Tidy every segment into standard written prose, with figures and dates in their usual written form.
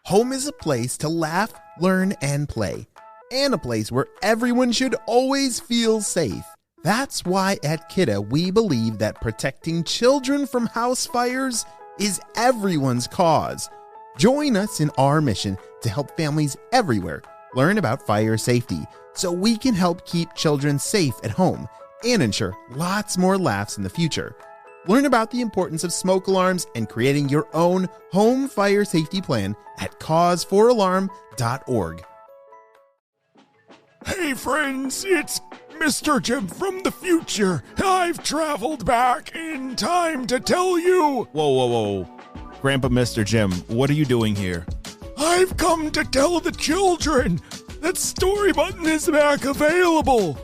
Home is a place to laugh, learn, and play, and a place where everyone should always feel safe. That's why at Kidda we believe that protecting children from house fires is everyone's cause. Join us in our mission to help families everywhere learn about fire safety so we can help keep children safe at home and ensure lots more laughs in the future. Learn about the importance of smoke alarms and creating your own home fire safety plan at cause4alarm.org. Hey friends, it's Mr. Jim from the future. I've traveled back in time to tell you. Whoa. Grandpa Mr. Jim, what are you doing here? I've come to tell the children that Storybutton is back available.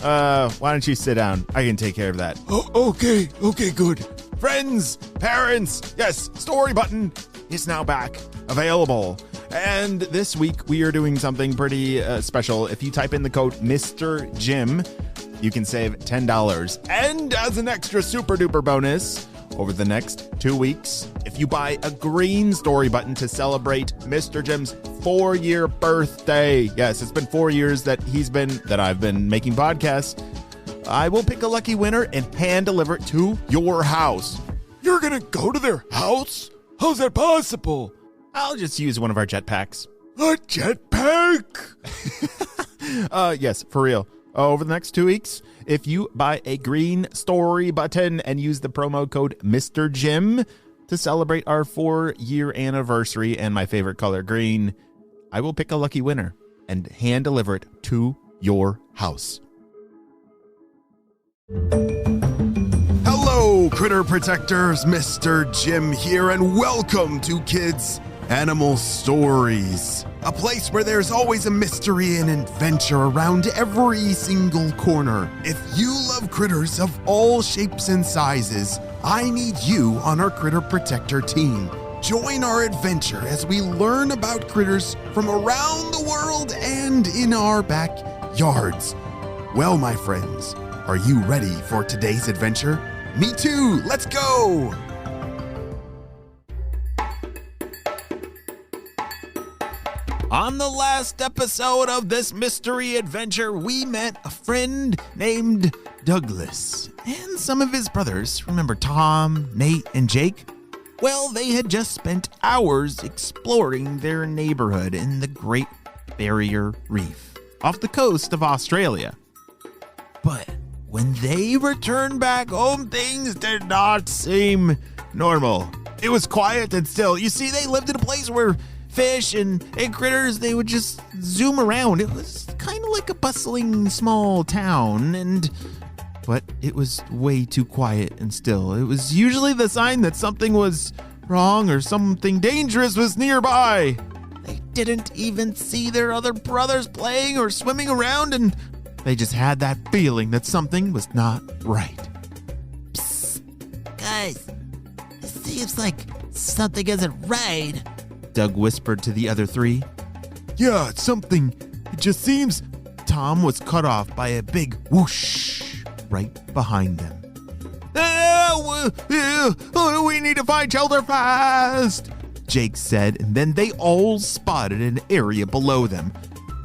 Why don't you sit down? I can take care of that. Oh, okay, good. Friends, parents, yes, Storybutton is now back available. And this week we are doing something pretty special. If you type in the code Mr. Jim, you can save $10. And as an extra super duper bonus, over the next 2 weeks, if you buy a green Storybutton to celebrate Mr. Jim's 4-year birthday, yes, it's been 4 years that I've been making podcasts, I will pick a lucky winner and hand deliver it to your house. You're gonna go to their house? How's that possible? I'll just use one of our jetpacks. A jetpack? Yes, for real. Over the next 2 weeks, if you buy a green Storybutton and use the promo code Mr. Jim to celebrate our 4-year anniversary and my favorite color, green, I will pick a lucky winner and hand deliver it to your house. Hello, critter protectors. Mr. Jim here, and welcome to Kids Animal Stories, a place where there's always a mystery and adventure around every single corner. If you love critters of all shapes and sizes, I need you on our Critter Protector team. Join our adventure as we learn about critters from around the world and in our backyards. Well, my friends, are you ready for today's adventure? Me too! Let's go! On the last episode of this mystery adventure, we met a friend named Douglas and some of his brothers. Remember Tom, Nate, and Jake? Well, they had just spent hours exploring their neighborhood in the Great Barrier Reef off the coast of Australia. But when they returned back home, things did not seem normal. It was quiet and still. You see, they lived in a place where fish and critters, they would just zoom around. It was kind of like a bustling small town, but it was way too quiet and still. It was usually the sign that something was wrong or something dangerous was nearby. They didn't even see their other brothers playing or swimming around, and they just had that feeling that something was not right. Psst, guys, it seems like something isn't right. Doug whispered to the other three. Yeah, it's something. It just seems. Tom was cut off by a big whoosh right behind them. We need to find shelter fast, Jake said, and then they all spotted an area below them.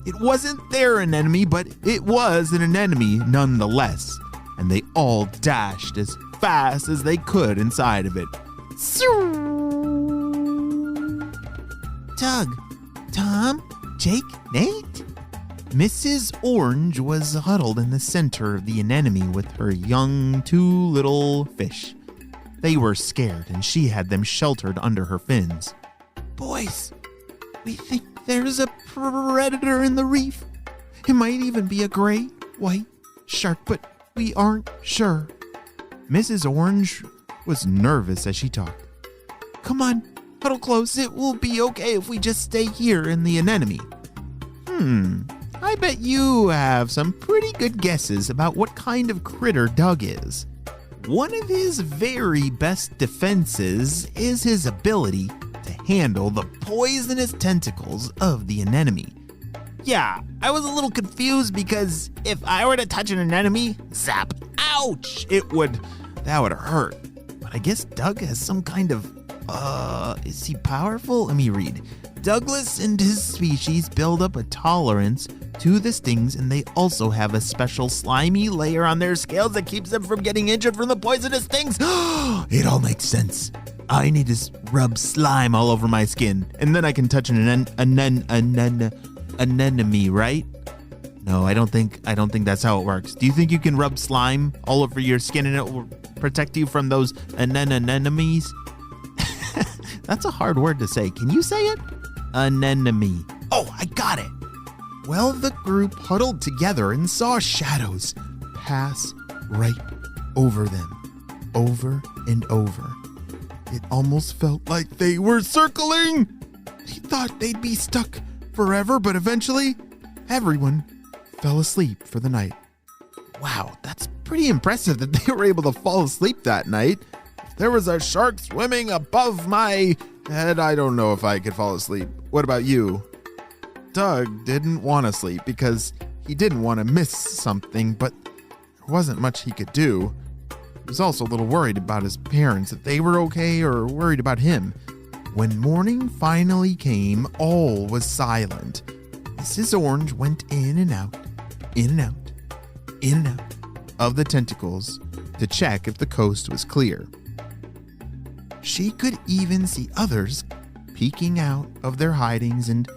It wasn't their anemone, but it was an anemone nonetheless, and they all dashed as fast as they could inside of it. Doug, Tom, Jake, Nate? Mrs. Orange was huddled in the center of the anemone with her young 2 little fish. They were scared, and she had them sheltered under her fins. Boys, we think there's a predator in the reef. It might even be a great white shark, but we aren't sure. Mrs. Orange was nervous as she talked. Come on, huddle close. It will be okay if we just stay here in the anemone. I bet you have some pretty good guesses about what kind of critter Doug is. One of his very best defenses is his ability to handle the poisonous tentacles of the anemone. Yeah, I was a little confused because if I were to touch an anemone, zap, ouch, that would hurt. But I guess Doug has some kind of, is he powerful? Let me read. Douglas and his species build up a tolerance to the stings, and they also have a special slimy layer on their scales that keeps them from getting injured from the poisonous stings. It all makes sense. I need to rub slime all over my skin, and then I can touch an anemone, right? No, I don't think that's how it works. Do you think you can rub slime all over your skin and it will protect you from those anemones? That's a hard word to say. Can you say it? Anemone. Oh, I got it. Well, the group huddled together and saw shadows pass right over them, over and over. It almost felt like they were circling. They thought they'd be stuck forever, but eventually, everyone fell asleep for the night. Wow, that's pretty impressive that they were able to fall asleep that night. If there was a shark swimming above my head, I don't know if I could fall asleep. What about you? Doug didn't want to sleep because he didn't want to miss something, but there wasn't much he could do. He was also a little worried about his parents, if they were okay, or worried about him. When morning finally came, all was silent. Mrs. Orange went in and out, in and out, in and out of the tentacles to check if the coast was clear. She could even see others peeking out of their hidings, and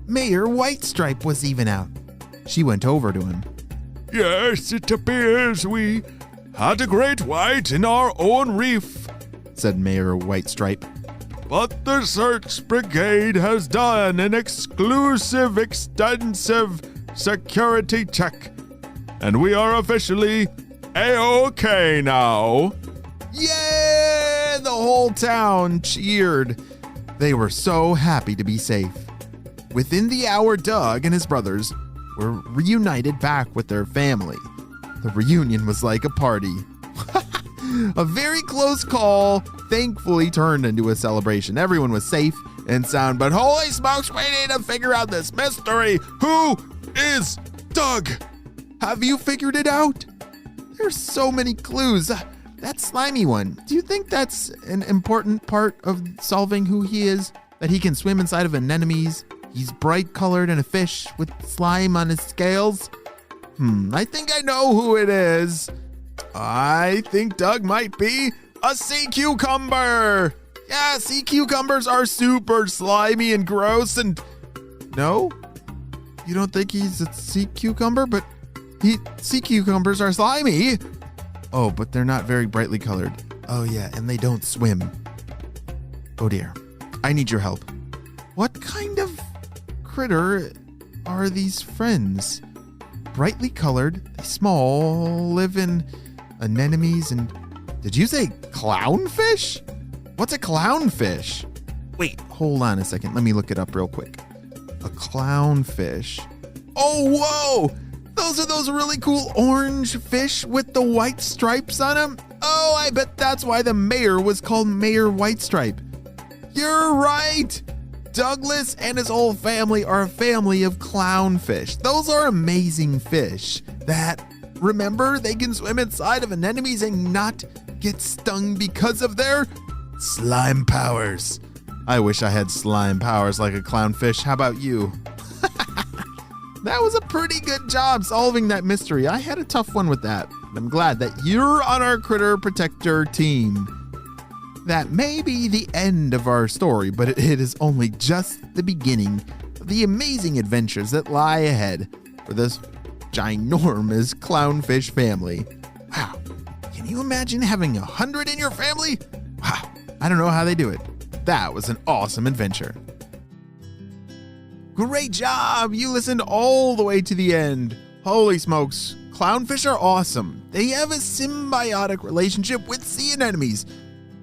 Mayor Whitestripe was even out. She went over to him. Yes, it appears we had a great white in our own reef, said Mayor Whitestripe. But the search brigade has done an exclusive, extensive security check, and we are officially A-OK now. Yay! The whole town cheered. They were so happy to be safe. Within the hour, Doug and his brothers were reunited back with their family. The reunion was like a party. A very close call thankfully turned into a celebration. Everyone was safe and sound, but holy smokes, we need to figure out this mystery. Who is Doug? Have you figured it out? There's so many clues. That slimy one, do you think that's an important part of solving who he is? That he can swim inside of anemones? He's bright colored and a fish with slime on his scales? I think I know who it is. I think Doug might be a sea cucumber. Yeah, sea cucumbers are super slimy and gross, and no? You don't think he's a sea cucumber? But sea cucumbers are slimy. Oh, but they're not very brightly colored. Oh yeah, and they don't swim. Oh dear, I need your help. What kind of critter are these friends? Brightly colored, they small, live in anemones, and did you say clownfish? What's a clownfish? Wait, hold on a second. Let me look it up real quick. A clownfish. Oh, whoa! Those are those really cool orange fish with the white stripes on them. Oh, I bet that's why the mayor was called Mayor Whitestripe. You're right! Douglas and his whole family are a family of clownfish. Those are amazing fish that, remember, they can swim inside of anemones and not get stung because of their slime powers. I wish I had slime powers like a clownfish. How about you? That was a pretty good job solving that mystery. I had a tough one with that. I'm glad that you're on our Critter Protector team. That may be the end of our story, but it is only just the beginning of the amazing adventures that lie ahead for this ginormous clownfish family. Wow, can you imagine having 100 in your family? Wow, I don't know how they do it. That was an awesome adventure. Great job! You listened all the way to the end. Holy smokes, clownfish are awesome. They have a symbiotic relationship with sea anemones.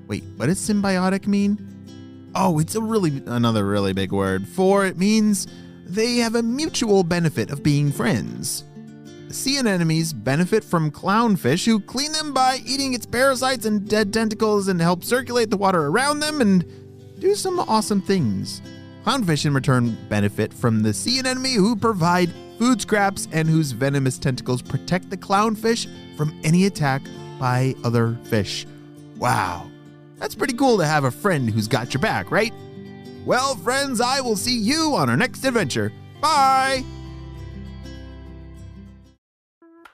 Wait, what does symbiotic mean? Oh, it's another really big word. For it means they have a mutual benefit of being friends. Sea anemones benefit from clownfish, who clean them by eating its parasites and dead tentacles and help circulate the water around them and do some awesome things. Clownfish in return benefit from the sea anemone, who provide food scraps and whose venomous tentacles protect the clownfish from any attack by other fish. Wow. That's pretty cool to have a friend who's got your back, right? Well, friends, I will see you on our next adventure. Bye!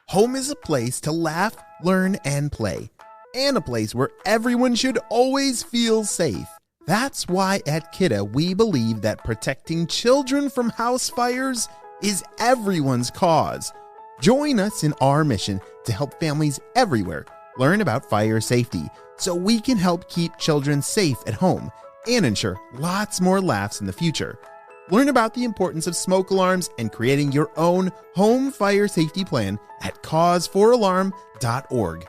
Home is a place to laugh, learn, and play, and a place where everyone should always feel safe. That's why at Kidda we believe that protecting children from house fires is everyone's cause. Join us in our mission to help families everywhere learn about fire safety so we can help keep children safe at home and ensure lots more laughs in the future. Learn about the importance of smoke alarms and creating your own home fire safety plan at cause4alarm.org.